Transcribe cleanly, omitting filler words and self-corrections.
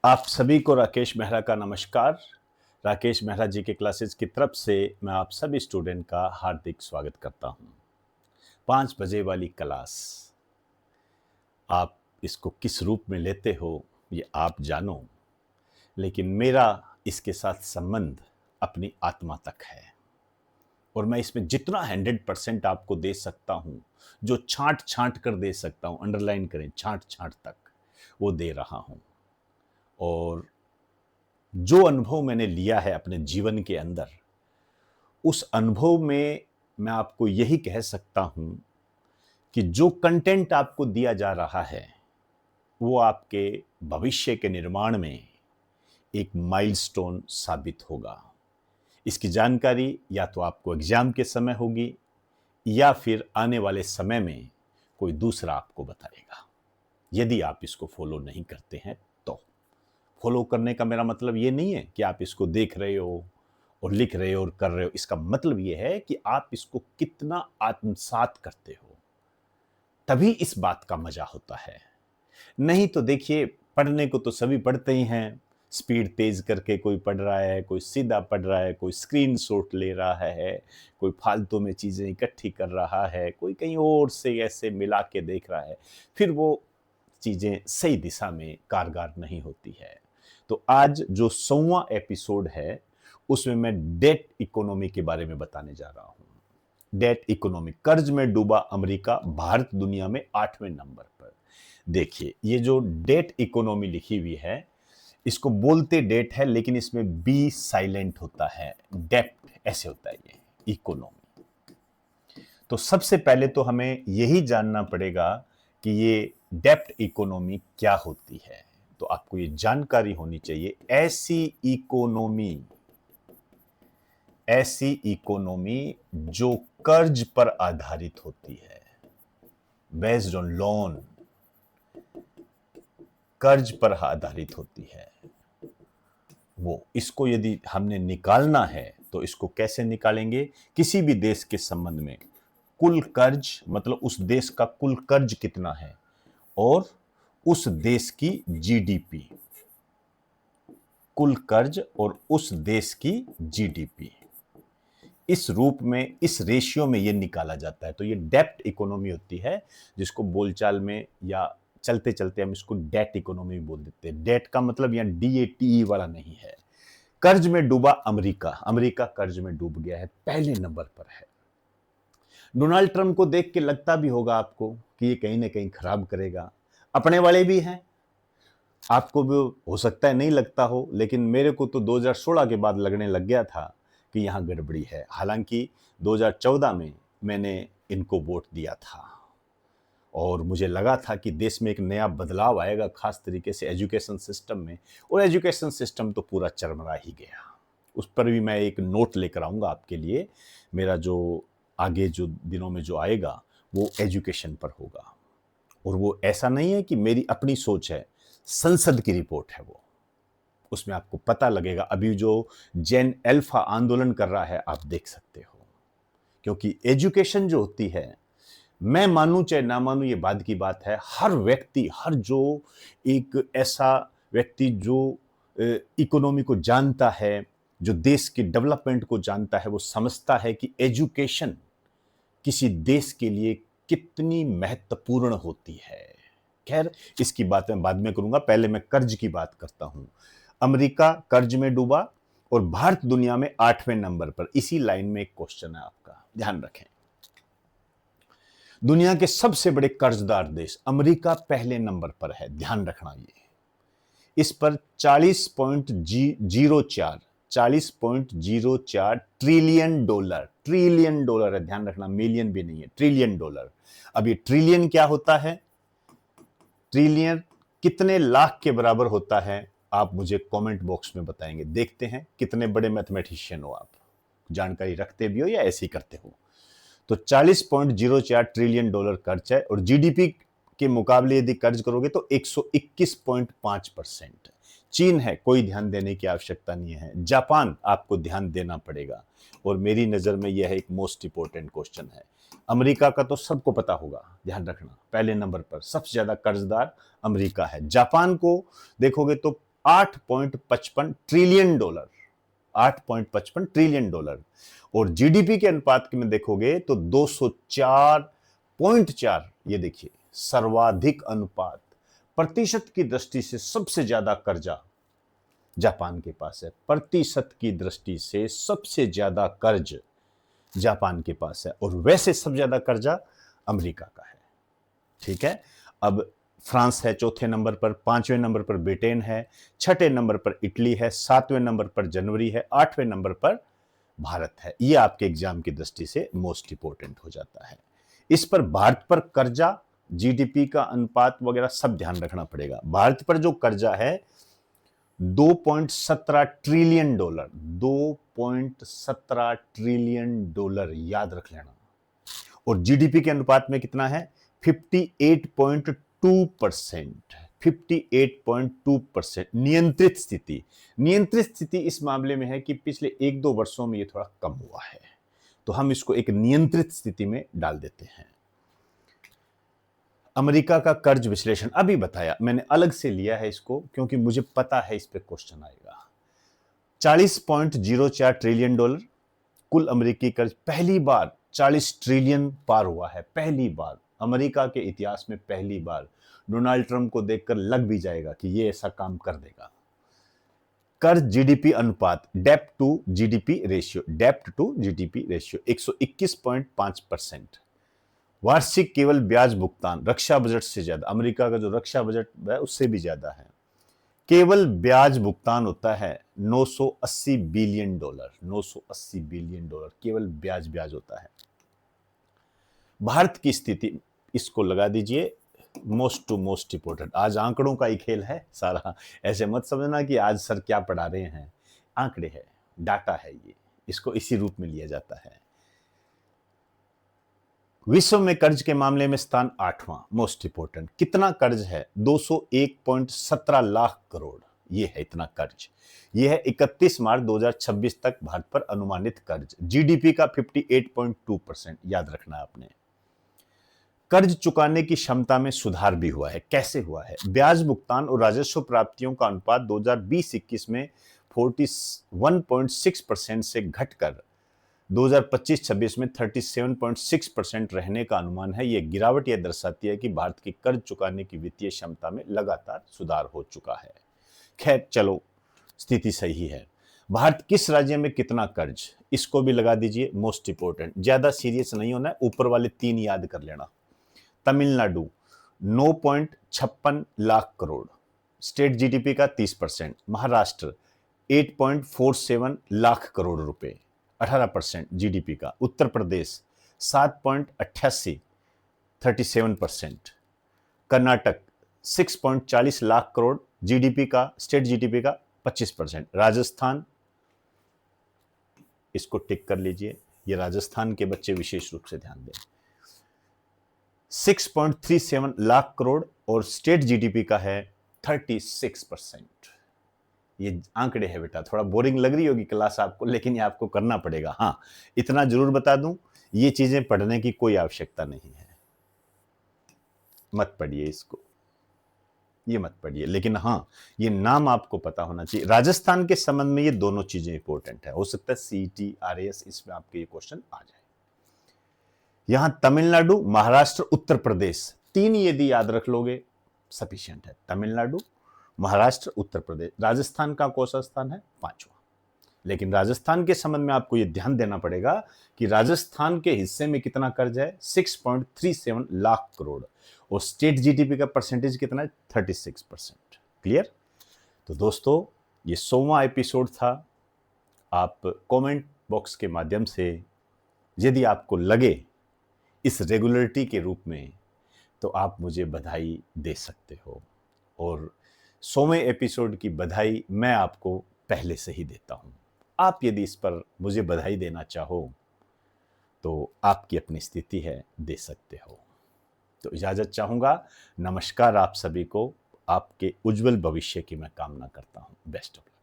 आप सभी को राकेश मेहरा का नमस्कार। राकेश मेहरा जी के क्लासेस की तरफ से मैं आप सभी स्टूडेंट का हार्दिक स्वागत करता हूं। 5 बजे वाली क्लास, आप इसको किस रूप में लेते हो ये आप जानो, लेकिन मेरा इसके साथ संबंध अपनी आत्मा तक है और मैं इसमें जितना 100% आपको दे सकता हूं, जो छांट छांट कर दे सकता हूं, अंडरलाइन करें, छांट छांट तक वो दे रहा हूं। और जो अनुभव मैंने लिया है अपने जीवन के अंदर, उस अनुभव में मैं आपको यही कह सकता हूं कि जो कंटेंट आपको दिया जा रहा है वो आपके भविष्य के निर्माण में एक माइलस्टोन साबित होगा। इसकी जानकारी या तो आपको एग्जाम के समय होगी या फिर आने वाले समय में कोई दूसरा आपको बताएगा, यदि आप इसको फॉलो नहीं करते हैं तो। फॉलो करने का मेरा मतलब ये नहीं है कि आप इसको देख रहे हो और लिख रहे हो और कर रहे हो। इसका मतलब ये है कि आप इसको कितना आत्मसात करते हो, तभी इस बात का मजा होता है। नहीं तो देखिए, पढ़ने को तो सभी पढ़ते ही हैं, स्पीड तेज करके कोई पढ़ रहा है, कोई सीधा पढ़ रहा है, कोई स्क्रीनशॉट ले रहा है, कोई फालतू में चीजें इकट्ठी कर रहा है, कोई कहीं और से ऐसे मिला के देख रहा है, फिर वो चीजें सही दिशा में कारगर नहीं होती है। तो आज जो 100वां एपिसोड है उसमें मैं डेट इकोनॉमी के बारे में बताने जा रहा हूं। डेट इकोनॉमी, कर्ज में डूबा अमेरिका, भारत दुनिया में 8वें नंबर पर। देखिए, ये जो डेट इकोनॉमी लिखी हुई है, इसको बोलते डेट है लेकिन इसमें बी साइलेंट होता है, डेप्ट ऐसे होता है ये इकोनॉमी। तो सबसे पहले तो हमें यही जानना पड़ेगा कि ये डेप्ट इकोनॉमी क्या होती है। तो आपको ये जानकारी होनी चाहिए। ऐसी इकोनॉमी जो कर्ज पर आधारित होती है, बेस्ड ऑन लोन, कर्ज पर आधारित होती है वो। इसको यदि हमने निकालना है तो इसको कैसे निकालेंगे? किसी भी देश के संबंध में कुल कर्ज, मतलब उस देश का कुल कर्ज कितना है और उस देश की जीडीपी, कुल कर्ज और उस देश की जीडीपी, इस रूप में, इस रेशियो में ये निकाला जाता है। तो ये डेप्ट इकोनॉमी होती है, जिसको बोलचाल में या चलते चलते हम इसको डेट इकोनॉमी बोल देते हैं। डेट का मतलब यहाँ DATE वाला नहीं है। कर्ज में डूबा अमेरिका, अमेरिका कर्ज में डूब गया है, पहले नंबर पर है। डोनाल्ड ट्रंप को देख के लगता भी होगा आपको कि ये कहीं ना कहीं खराब करेगा, अपने वाले भी हैं, आपको भी हो सकता है नहीं लगता हो, लेकिन मेरे को तो 2016 के बाद लगने लग गया था कि यहाँ गड़बड़ी है। हालांकि 2014 में मैंने इनको वोट दिया था और मुझे लगा था कि देश में एक नया बदलाव आएगा, खास तरीके से एजुकेशन सिस्टम में, और एजुकेशन सिस्टम तो पूरा चरमरा ही गया। उस पर भी मैं एक नोट लेकर आऊँगा आपके लिए। मेरा जो आगे जो दिनों में जो आएगा वो एजुकेशन पर होगा, और वो ऐसा नहीं है कि मेरी अपनी सोच है, संसद की रिपोर्ट है वो। उसमें आपको पता लगेगा। अभी जो जेन अल्फा आंदोलन कर रहा है, आप देख सकते हो, क्योंकि एजुकेशन जो होती है, मैं मानूं चाहे ना मानूं ये बाद की बात है, हर व्यक्ति, हर जो एक ऐसा व्यक्ति जो इकोनॉमी को जानता है, जो देश के डेवलपमेंट को जानता है, वो समझता है कि एजुकेशन किसी देश के लिए कितनी महत्वपूर्ण होती है। खैर, इसकी बात मैं बाद में करूंगा, पहले मैं कर्ज की बात करता हूं। अमेरिका कर्ज में डूबा और भारत दुनिया में 8वें नंबर पर। इसी लाइन में एक क्वेश्चन है आपका, ध्यान रखें। दुनिया के सबसे बड़े कर्जदार देश, अमेरिका पहले नंबर पर है, ध्यान रखना। ये इस पर 40.04 ट्रिलियन डॉलर, ट्रिलियन डॉलर है, ध्यान रखना, मिलियन भी नहीं है, ट्रिलियन डॉलर। अब ये ट्रिलियन क्या होता है? ट्रिलियन कितने लाख के बराबर होता है? आप मुझे कमेंट बॉक्स में बताएंगे। देखते हैं कितने बड़े मैथमेटिशियन हो आप, जानकारी रखते भी हो या ऐसे ही करते हो। तो 40.04 ट्रिलियन डॉलर कर्ज है, और जीडीपी के मुकाबले यदि कर्ज करोगे तो 121.5%। चीन है, कोई ध्यान देने की आवश्यकता नहीं है। जापान आपको ध्यान देना पड़ेगा, और मेरी नजर में यह एक मोस्ट इंपोर्टेंट क्वेश्चन है। अमेरिका का तो सबको पता होगा, ध्यान रखना, पहले नंबर पर सबसे ज्यादा कर्जदार अमेरिका है। जापान को देखोगे तो 8.55 ट्रिलियन डॉलर, 8.55 ट्रिलियन डॉलर। और जीडीपी के अनुपात में देखोगे तो 204.4, ये देखिए सर्वाधिक अनुपात। प्रतिशत की दृष्टि से सबसे ज्यादा कर्जा जापान के पास है, प्रतिशत की दृष्टि से सबसे ज्यादा कर्ज जापान के पास है, और वैसे सबसे ज्यादा कर्जा अमेरिका का है। ठीक है, अब फ्रांस है चौथे नंबर पर, पांचवें नंबर पर ब्रिटेन है, छठे नंबर पर इटली है, सातवें नंबर पर जनवरी है, आठवें नंबर पर भारत है। यह आपके एग्जाम की दृष्टि से मोस्ट इंपोर्टेंट हो जाता है। इस पर भारत पर कर्जा, जीडीपी का अनुपात वगैरह सब ध्यान रखना पड़ेगा। भारत पर जो कर्जा है 2.17 ट्रिलियन डॉलर, 2.17 ट्रिलियन डॉलर, याद रख लेना। और जीडीपी के अनुपात में कितना है? 58.2%, 58.2%। नियंत्रित स्थिति, नियंत्रित स्थिति इस मामले में है कि पिछले 1-2 वर्षों में ये थोड़ा कम हुआ है, तो हम इसको एक नियंत्रित स्थिति में डाल देते हैं। अमेरिका का कर्ज विश्लेषण अभी बताया, मैंने अलग से लिया है इसको क्योंकि मुझे पता है इस पे क्वेश्चन आएगा। 40.04 ट्रिलियन डॉलर कुल अमेरिकी कर्ज, पहली बार 40 ट्रिलियन पार हुआ है, पहली बार अमेरिका के इतिहास में, पहली बार। डोनाल्ड ट्रंप को देखकर लग भी जाएगा कि ये ऐसा काम कर देगा। कर्ज जीडीपी अनुपात, डेप्ट टू जीडीपी रेशियो, डेप्ट टू जीडीपी रेशियो 121.5%। वार्षिक केवल ब्याज भुगतान रक्षा बजट से ज्यादा, अमेरिका का जो रक्षा बजट है उससे भी ज्यादा है। केवल ब्याज भुगतान होता है 980 बिलियन डॉलर, 980 बिलियन डॉलर केवल ब्याज होता है। भारत की स्थिति, इसको लगा दीजिए मोस्ट टू मोस्ट इंपोर्टेंट। आज आंकड़ों का ही खेल है सारा, ऐसे मत समझना कि आज सर क्या पढ़ा रहे हैं, आंकड़े है, डाटा है, ये इसको इसी रूप में लिया जाता है। विश्व में कर्ज के मामले में स्थान 8वां, मोस्ट इंपोर्टेंट। कितना कर्ज है? 201.17 लाख करोड़, ये है इतना कर्ज। ये है 31 मार्च 2026 तक भारत पर अनुमानित कर्ज। जीडीपी का 58.2%, याद रखना आपने। कर्ज चुकाने की क्षमता में सुधार भी हुआ है। कैसे हुआ है? ब्याज भुगतान और राजस्व प्राप्तियों का अनुपात 2020-21 में 41.6% से घटकर 2025-26 में 37.6% रहने का अनुमान है। यह गिरावट यह दर्शाती है कि भारत की कर्ज चुकाने की वित्तीय क्षमता में लगातार सुधार हो चुका है। खैर चलो, स्थिति सही है। भारत किस राज्य में कितना कर्ज, इसको भी लगा दीजिए, मोस्ट इंपोर्टेंट। ज्यादा सीरियस नहीं होना है, ऊपर वाले 3 याद कर लेना। तमिलनाडु 9.56 लाख करोड़, स्टेट जीडीपी का 30%। महाराष्ट्र 8.47 लाख करोड़ रुपए, 18% जीडीपी का। उत्तर प्रदेश 7.88, 37%। कर्नाटक 6.40 लाख करोड़, जीडीपी का, स्टेट जीडीपी का 25%। राजस्थान, इसको टिक कर लीजिए, ये राजस्थान के बच्चे विशेष रूप से ध्यान दें, 6.37 लाख करोड़ और स्टेट जीडीपी का है 36%। ये आंकड़े हैं बेटा, थोड़ा बोरिंग लग रही होगी क्लास आपको, लेकिन ये आपको करना पड़ेगा। हाँ, इतना जरूर बता दूं, ये चीजें पढ़ने की कोई आवश्यकता नहीं है, मत पढ़िए इसको, ये मत पढ़िए। लेकिन हाँ, ये नाम आपको पता होना चाहिए। राजस्थान के संबंध में ये दोनों चीजें इंपॉर्टेंट है, हो सकता है सीईटी, आरएएस इसमें आपके ये क्वेश्चन आ जाए। यहां तमिलनाडु, महाराष्ट्र, उत्तर प्रदेश, 3 यदि याद रख लोगे सफिशिएंट है। तमिलनाडु, महाराष्ट्र, उत्तर प्रदेश। राजस्थान का कौन सा स्थान है? 5वां। लेकिन राजस्थान के संबंध में आपको यह ध्यान देना पड़ेगा कि राजस्थान के हिस्से में कितना कर्ज है? 6.37 लाख करोड़, और स्टेट जीडीपी का परसेंटेज कितना है? 36%। क्लियर? तो दोस्तों, ये 100वां एपिसोड था। आप कमेंट बॉक्स के माध्यम से यदि आपको लगे इस रेगुलरिटी के रूप में, तो आप मुझे बधाई दे सकते हो, और 100वें एपिसोड की बधाई मैं आपको पहले से ही देता हूं। आप यदि इस पर मुझे बधाई देना चाहो तो आपकी अपनी स्थिति है, दे सकते हो। तो इजाजत चाहूंगा। नमस्कार आप सभी को, आपके उज्जवल भविष्य की मैं कामना करता हूं। Best of luck.